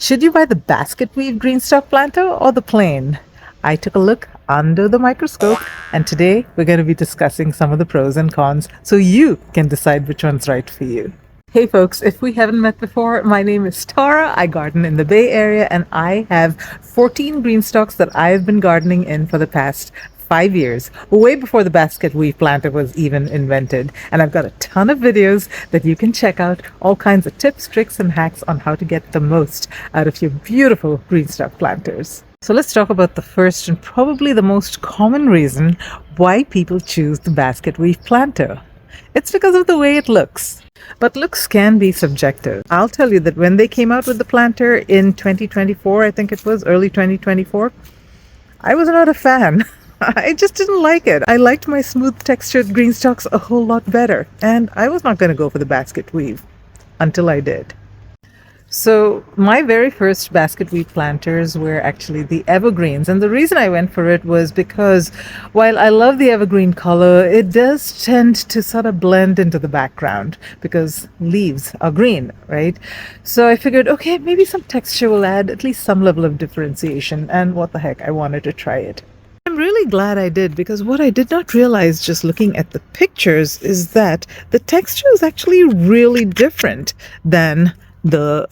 Should you buy the basket weave GreenStalk planter or the plain? I took a look under the microscope, and today we're going to be discussing some of the pros and cons so you can decide which one's right for you. Hey folks, if we haven't met before, my name is Tara. I garden in the Bay Area and I have 14 GreenStalks that I've been gardening in for the past 5 years, way before the basket weave planter was even invented. And I've got a ton of videos that you can check out, all kinds of tips, tricks, and hacks on how to get the most out of your beautiful GreenStalk planters. So let's talk about the first and probably the most common reason why people choose the basket weave planter. It's because of the way it looks. But looks can be subjective. I'll tell you that when they came out with the planter in 2024, I think it was early 2024, I was not a fan. I just didn't like it. I liked my smooth textured GreenStalks a whole lot better, and I was not going to go for the basket weave until I did. So my very first basket weave planters were actually the evergreens, and the reason I went for it was because while I love the evergreen color, it does tend to sort of blend into the background because leaves are green, right? So I figured, okay, maybe some texture will add at least some level of differentiation, and what the heck, I wanted to try it. I'm really glad I did, because what I did not realize just looking at the pictures is that the texture is actually really different than the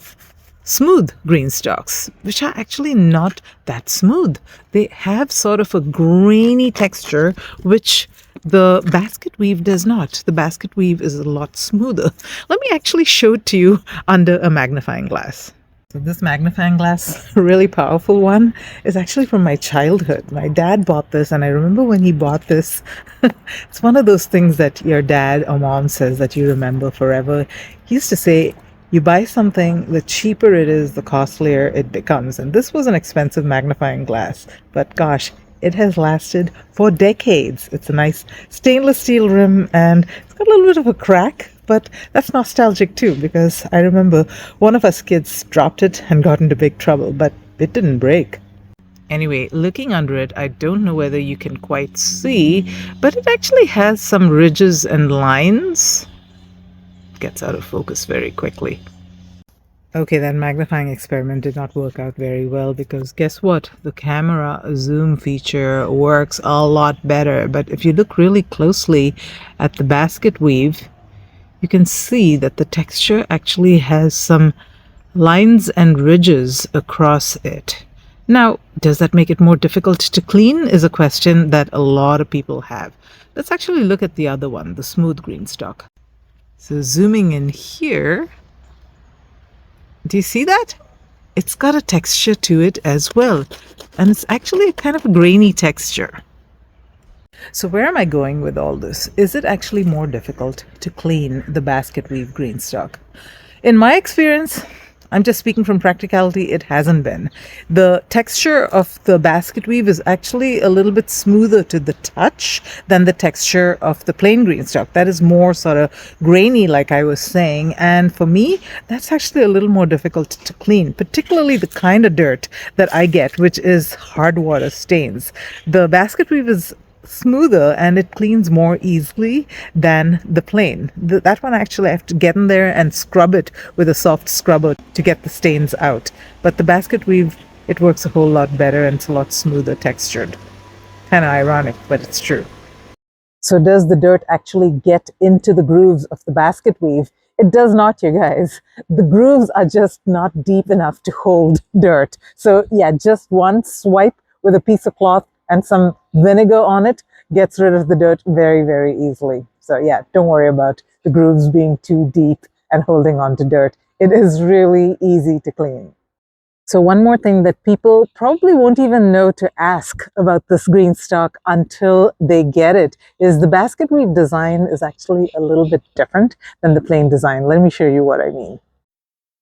smooth GreenStalks, which are actually not that smooth. They have sort of a grainy texture, which the basket weave does not. The basket weave is a lot smoother. Let me actually show it to you under a magnifying glass. So this magnifying glass, really powerful one, is actually from my childhood. My dad bought this, and I remember when he bought this, it's one of those things that your dad or mom says that you remember forever. He used to say, you buy something, the cheaper it is, the costlier it becomes. And this was an expensive magnifying glass, but gosh, it has lasted for decades. It's a nice stainless steel rim, and it's got a little bit of a crack, but that's nostalgic too, because I remember one of us kids dropped it and got into big trouble, but it didn't break. Anyway, looking under it, I don't know whether you can quite see, but it actually has some ridges and lines. It gets out of focus very quickly. Okay, that magnifying experiment did not work out very well, because guess what? The camera zoom feature works a lot better, but if you look really closely at the basket weave, you can see that the texture actually has some lines and ridges across it. Now, does that make it more difficult to clean is a question that a lot of people have. Let's actually look at the other one, the smooth GreenStalk. So zooming in here, do you see that? It's got a texture to it as well, and it's actually a kind of a grainy texture. So where am I going with all this? Is it actually more difficult to clean the basket weave GreenStalk? In my experience, I'm just speaking from practicality, it hasn't been. The texture of the basket weave is actually a little bit smoother to the touch than the texture of the plain GreenStalk. That is more sort of grainy, like I was saying. And for me, that's actually a little more difficult to clean, particularly the kind of dirt that I get, which is hard water stains. The basket weave is smoother and it cleans more easily than the plain. That one actually I have to get in there and scrub it with a soft scrubber to get the stains out. But the basket weave, it works a whole lot better and it's a lot smoother textured. Kind of ironic, but it's true. So does the dirt actually get into the grooves of the basket weave? It does not, you guys. The grooves are just not deep enough to hold dirt. So yeah, just one swipe with a piece of cloth and some vinegar on it gets rid of the dirt very, very easily. So yeah, don't worry about the grooves being too deep and holding on to dirt. It is really easy to clean. So one more thing that people probably won't even know to ask about this GreenStalk until they get it is the basket weave design is actually a little bit different than the plain design. Let me show you what I mean.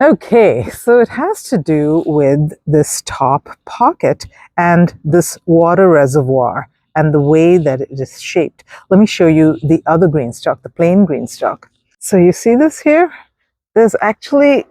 Okay, so it has to do with this top pocket and this water reservoir and the way that it is shaped. Let me show you the other GreenStalk, the plain GreenStalk. So you see this here? There's actually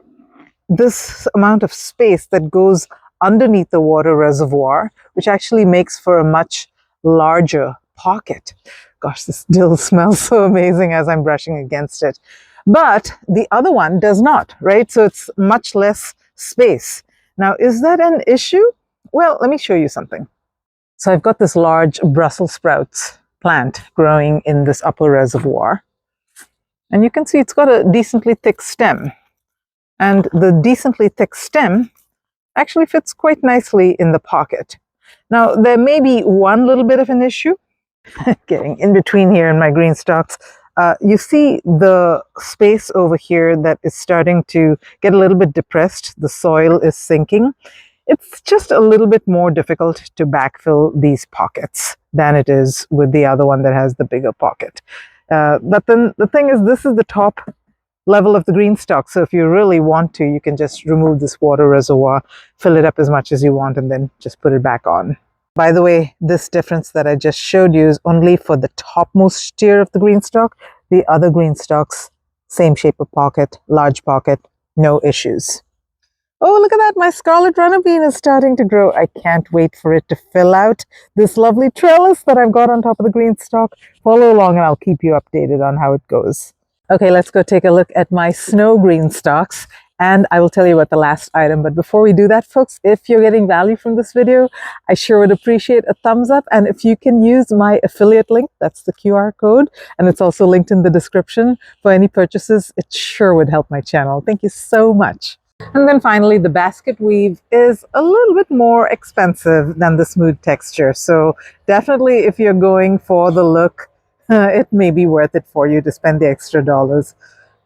this amount of space that goes underneath the water reservoir, which actually makes for a much larger pocket. Gosh, this dill smells so amazing as I'm brushing against it. But the other one does not, right? So it's much less space. Now, is that an issue? Well, let me show you something. So I've got this large Brussels sprouts plant growing in this upper reservoir. And you can see it's got a decently thick stem. And the decently thick stem actually fits quite nicely in the pocket. Now, there may be one little bit of an issue. Getting in between here in my GreenStalks. You see the space over here that is starting to get a little bit depressed. The soil is sinking. It's just a little bit more difficult to backfill these pockets than it is with the other one that has the bigger pocket. But then the thing is, this is the top level of the GreenStalk. So if you really want to, you can just remove this water reservoir, fill it up as much as you want, and then just put it back on. By the way, this difference that I just showed you is only for the topmost tier of the GreenStalk. The other GreenStalks, same shape of pocket, large pocket, no issues. Oh, look at that. My scarlet runner bean is starting to grow. I can't wait for it to fill out this lovely trellis that I've got on top of the GreenStalk. Follow along and I'll keep you updated on how it goes. Okay, let's go take a look at my snow GreenStalks. And I will tell you about the last item. But before we do that, folks, if you're getting value from this video, I sure would appreciate a thumbs up. And if you can use my affiliate link, that's the QR code, and it's also linked in the description for any purchases, it sure would help my channel. Thank you so much. And then finally, the basket weave is a little bit more expensive than the smooth texture. So definitely if you're going for the look, it may be worth it for you to spend the extra dollars.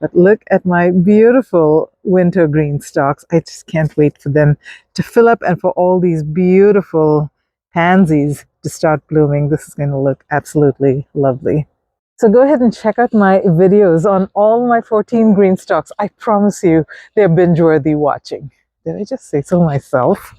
But look at my beautiful winter GreenStalks. I just can't wait for them to fill up and for all these beautiful pansies to start blooming. This is going to look absolutely lovely. So go ahead and check out my videos on all my 14 GreenStalks. I promise you they're binge-worthy watching. Did I just say so myself?